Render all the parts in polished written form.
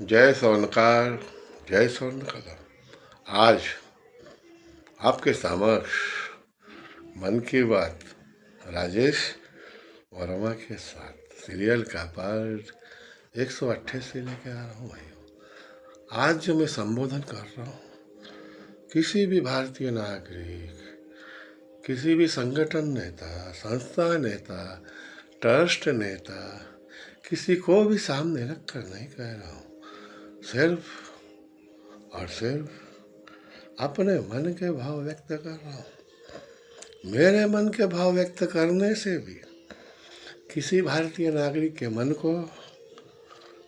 जय स्वर्णकार, जय स्वर्णकला। आज आपके समक्ष मन की बात राजेश वर्मा के साथ सीरियल का पार्ट 188 लेके आ रहा हूँ भाइयों। आज जो मैं संबोधन कर रहा हूँ, किसी भी भारतीय नागरिक, किसी भी संगठन नेता, संस्था नेता, ट्रस्ट नेता, किसी को भी सामने रख कर नहीं कह रहा हूँ। सिर्फ और सिर्फ अपने मन के भाव व्यक्त कर रहा हूँ। मेरे मन के भाव व्यक्त करने से भी किसी भारतीय नागरिक के मन को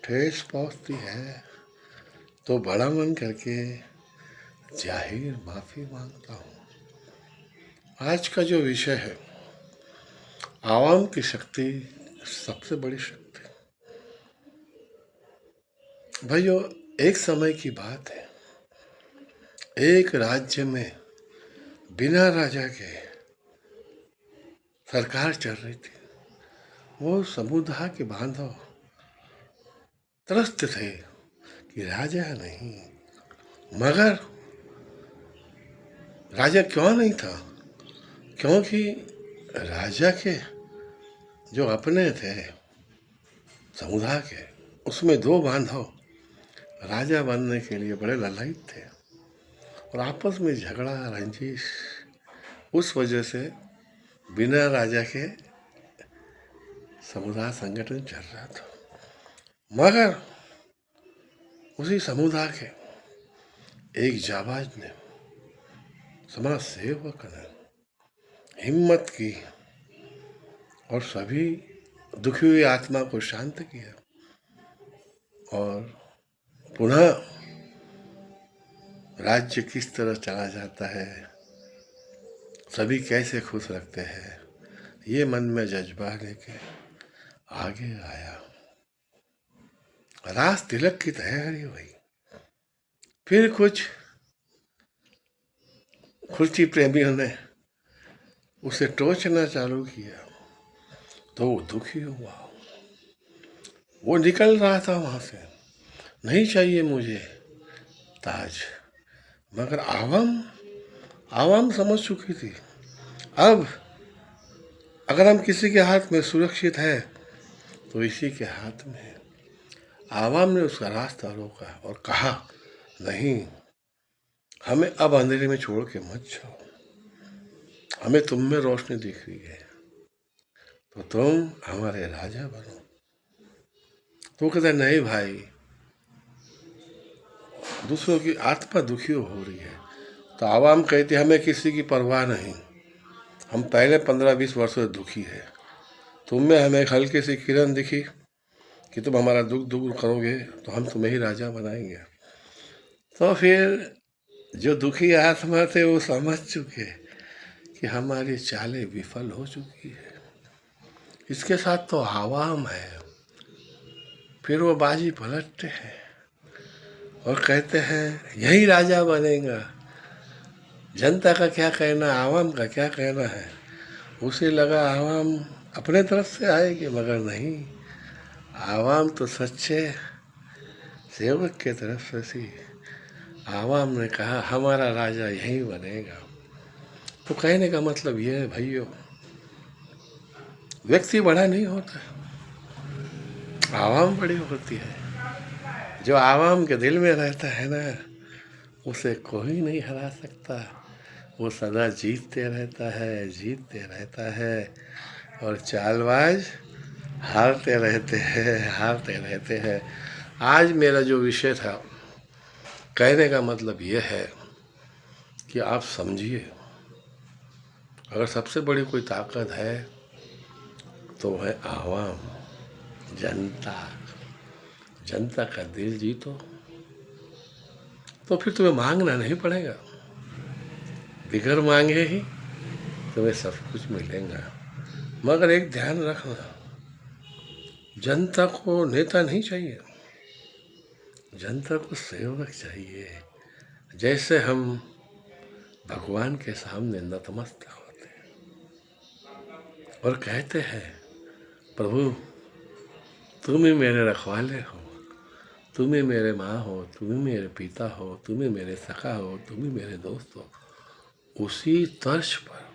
ठेस पहुँचती है तो बड़ा मन करके जाहिर माफी मांगता हूँ। आज का जो विषय है, आवाम की शक्ति सबसे बड़ी शक्ति। भाइयों, एक समय की बात है, एक राज्य में बिना राजा के सरकार चल रही थी। वो समुदाय के बांधव त्रस्त थे कि राजा नहीं, मगर राजा क्यों नहीं था? क्योंकि राजा के जो अपने थे समुदाय के, उसमें दो बांधव राजा बनने के लिए बड़े ललायित थे और आपस में झगड़ा रंजिश, उस वजह से बिना राजा के समुदाय संगठन चल रहा था। मगर उसी समुदाय के एक जाबाज ने, समाज सेवक ने हिम्मत की और सभी दुखी हुई आत्मा को शांत किया और पुनः राज्य किस तरह चला जाता है, सभी कैसे खुश रखते हैं, ये मन में जज्बा लेके आगे आया। रास तिलक की तैयारी हुई। फिर कुछ खुर्ची प्रेमियों ने उसे टोचना चालू किया तो वो दुखी हुआ। वो निकल रहा था वहां से, नहीं चाहिए मुझे ताज। मगर आवाम समझ चुकी थी, अब अगर हम किसी के हाथ में सुरक्षित है तो इसी के हाथ में है। आवाम ने उसका रास्ता रोका और कहा, नहीं, हमें अब अंधेरे में छोड़ के मत जाओ, हमें तुम में रोशनी दिख रही है तो तुम हमारे राजा बनो। तो कहते नहीं भाई, दूसरों की आत्मा दुखी हो रही है। तो आवाम कहती हमें किसी की परवाह नहीं, हम पहले 15-20 वर्षों से दुखी है, तुम में हमें एक हल्की सी किरण दिखी कि तुम हमारा दुख दूर करोगे तो हम तुम्हें ही राजा बनाएंगे। तो फिर जो दुखी आत्मा थे वो समझ चुके कि हमारी चालें विफल हो चुकी है, इसके साथ तो आवाम है। फिर वो बाजी पलटते हैं और कहते हैं यही राजा बनेगा। जनता का क्या कहना, आवाम का क्या कहना है? उसे लगा आवाम अपने तरफ से आएगी, मगर नहीं, आवाम तो सच्चे सेवक के तरफ से थी। आवाम ने कहा हमारा राजा यही बनेगा। तो कहने का मतलब यह है भाइयों, व्यक्ति बड़ा नहीं होता, आवाम बड़ी होती है। जो आवाम के दिल में रहता है ना, उसे कोई नहीं हरा सकता। वो सदा जीतते रहता है और चालबाज हारते रहते हैं। आज मेरा जो विषय था, कहने का मतलब यह है कि आप समझिए, अगर सबसे बड़ी कोई ताकत है तो है आवाम, जनता का दिल जीतो तो फिर तुम्हें मांगना नहीं पड़ेगा, बिगर मांगे ही तुम्हें सब कुछ मिलेगा। मगर एक ध्यान रखना, जनता को नेता नहीं चाहिए, जनता को सेवक चाहिए। जैसे हम भगवान के सामने नतमस्तक होते हैं और कहते हैं प्रभु तुम ही मेरे रखवाले हो, तुम ही मेरे माँ हो, तुम ही मेरे पिता हो, तुम ही मेरे सखा हो, तुम ही मेरे दोस्त हो। उसी तर्ज पर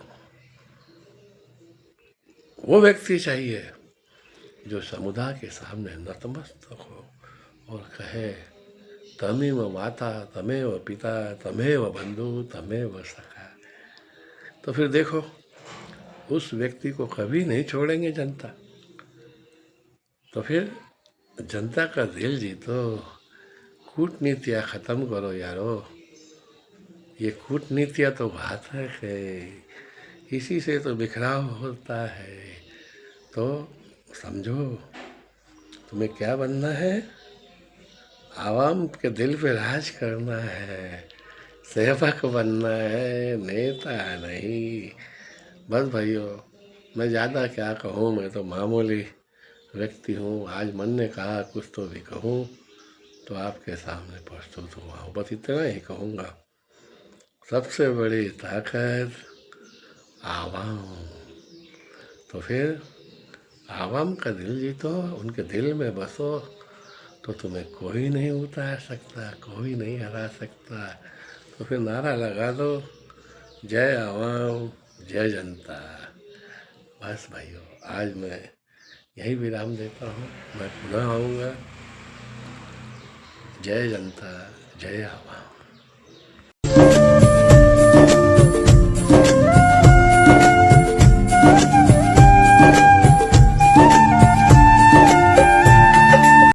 वो व्यक्ति चाहिए जो समुदाय के सामने नतमस्तक हो और कहे तमेव माता, तमेव पिता, तमेव बंधु, तमेव सखा। तो फिर देखो, उस व्यक्ति को कभी नहीं छोड़ेंगे जनता। तो फिर जनता का दिल जीतो, कूटनीतियाँ ख़त्म करो यारो। ये कूटनीतियाँ तो घातक है, इसी से तो बिखराव होता है। तो समझो, तुम्हें क्या बनना है? आवाम के दिल पे राज करना है, सेवक बनना है, नेता नहीं। बस भाइयों, मैं ज़्यादा क्या कहूँ, मैं तो मामूली व्यक्ति हूँ। आज मन ने कहा कुछ तो भी कहूँ, तो आपके सामने प्रस्तुत हुआ हूँ। बस इतना ही कहूँगा। सबसे बड़ी ताकत आवाम। तो फिर आवाम का दिल जीतो, उनके दिल में बसो, तो तुम्हें कोई नहीं उतार सकता, कोई नहीं हरा सकता। तो फिर नारा लगा दो, जय आवाम, जय जनता। बस भाइयों, आज मैं यही विराम देता हूँ। मैं पुनः आऊँगा। जय जनता, जय आवाम।